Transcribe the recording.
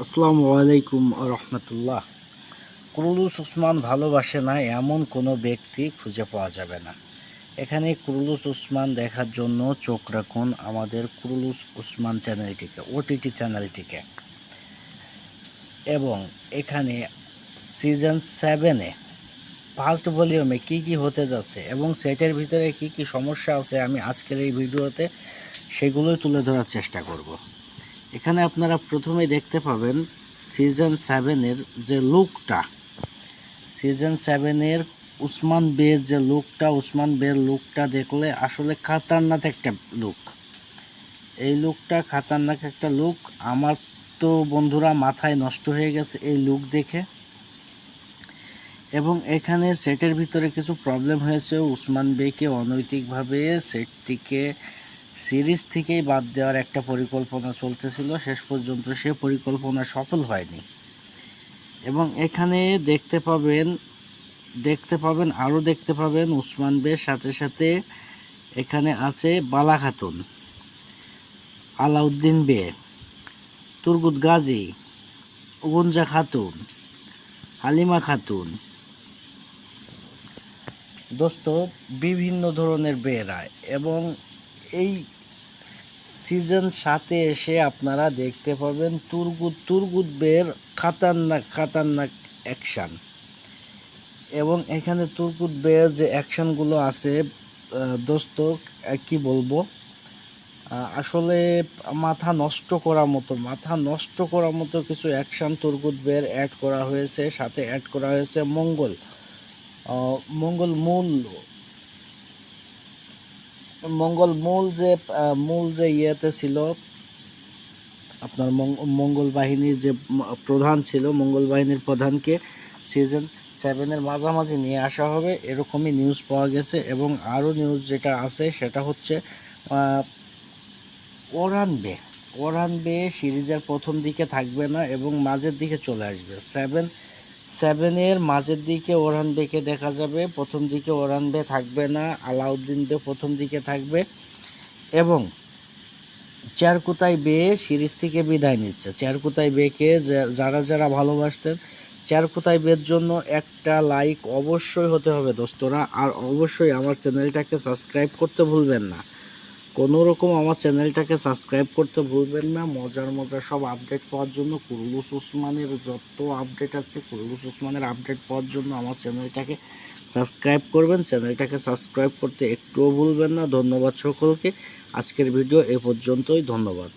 আসসালামু আলাইকুম রহমতুল্লাহ। কুরুলুস উসমান ভালোবাসে না এমন কোনো ব্যক্তি খুঁজে পাওয়া যাবে না। এখানে কুরুলুস উসমান দেখার জন্য চোখ রাখুন আমাদের কুরুলুস উসমান চ্যানেলটিকে, ওটিটি চ্যানেলটিকে। এবং এখানে সিজন 7-এ ফার্স্ট ভলিউমে কি কি হতে যাচ্ছে এবং সেটের ভিতরে কি কি সমস্যা আছে আমি আজকের এই ভিডিওতে সেগুলোই তুলে ধরার চেষ্টা করব। এখানে আপনারা প্রথমেই দেখতে পাবেন সিজন 7-এর যে লুকটা, সিজন 7-এর উসমান বের যে লুকটা, উসমান বের লুকটা দেখলে আসলে খাতারনাক একটা লুক। এই লুকটা খাতারনাক একটা লুক। আমার তো বন্ধুরা মাথায় নষ্ট হয়ে গেছে এই লুক দেখে। এবং এখানে সেটের ভিতরে কিছু প্রবলেম হয়েছে। উসমান বেকে অনৈতিকভাবে সেটটিকে সিরিজ থেকেই বাদ দেওয়ার একটা পরিকল্পনা চলতেছিল, শেষ পর্যন্ত সে পরিকল্পনা সফল হয়নি। এবং এখানে দেখতে পাবেন উসমান বের সাথে সাথে এখানে আছে বালা খাতুন, আলাউদ্দিন বে, তুর্গুত গাজী, গুঞ্জা খাতুন, হালিমা খাতুন, দোস্ত বিভিন্ন ধরনের বেরা। এবং এই সিজন 7-এ এসে আপনারা দেখতে পাবেন তুর্গুত বের খাতারনাক অ্যাকশান। এবং এখানে তুর্গুত বের যে অ্যাকশানগুলো আছে দোস্ত কি বলবো, আসলে মাথা নষ্ট করার মতো কিছু অ্যাকশান তুর্গুত বের অ্যাড করা হয়েছে। সাথে অ্যাড করা হয়েছে মূল যে ইয়েতে ছিল আপনার মঙ্গল বাহিনীর যে প্রধান ছিল, মঙ্গল বাহিনীর প্রধানকে সিজন 7-এর মাঝামাঝি নিয়ে আসা হবে এরকমই নিউজ পাওয়া গেছে। এবং আরও নিউজ যেটা আছে সেটা হচ্ছে ওরহান বে সিরিজের প্রথম দিকে থাকবে না এবং মাঝের দিকে চলে আসবে। সেভেনের মাঝের দিকে ওরহান বেকে দেখা যাবে, প্রথম দিকে ওরহান বে থাকবে না। আলাউদ্দিন বে প্রথম দিকে থাকবে। এবং চেরকুতাই বে সিরিজ থেকে বিদায় নিচ্ছে। চেরকুতাই বেকে যারা ভালোবাসতেন, চেরকুতাই বের জন্য একটা লাইক অবশ্যই হতে হবে দোস্তরা। আর অবশ্যই আমার চ্যানেলটাকে সাবস্ক্রাইব করতে ভুলবেন না, কোনো রকম আমার চ্যানেলটাকে সাবস্ক্রাইব করতে ভুলবেন না। মজার সব আপডেট পাওয়ার জন্য, কুরুলুস উসমানের যত আপডেট আছে, কুরুলুস উসমানের আপডেট পাওয়ার জন্য আমার চ্যানেলটাকে সাবস্ক্রাইব করবেন। চ্যানেলটাকে সাবস্ক্রাইব করতে একটুও ভুলবেন না। ধন্যবাদ সকলকে। আজকের ভিডিও এ পর্যন্তই। ধন্যবাদ।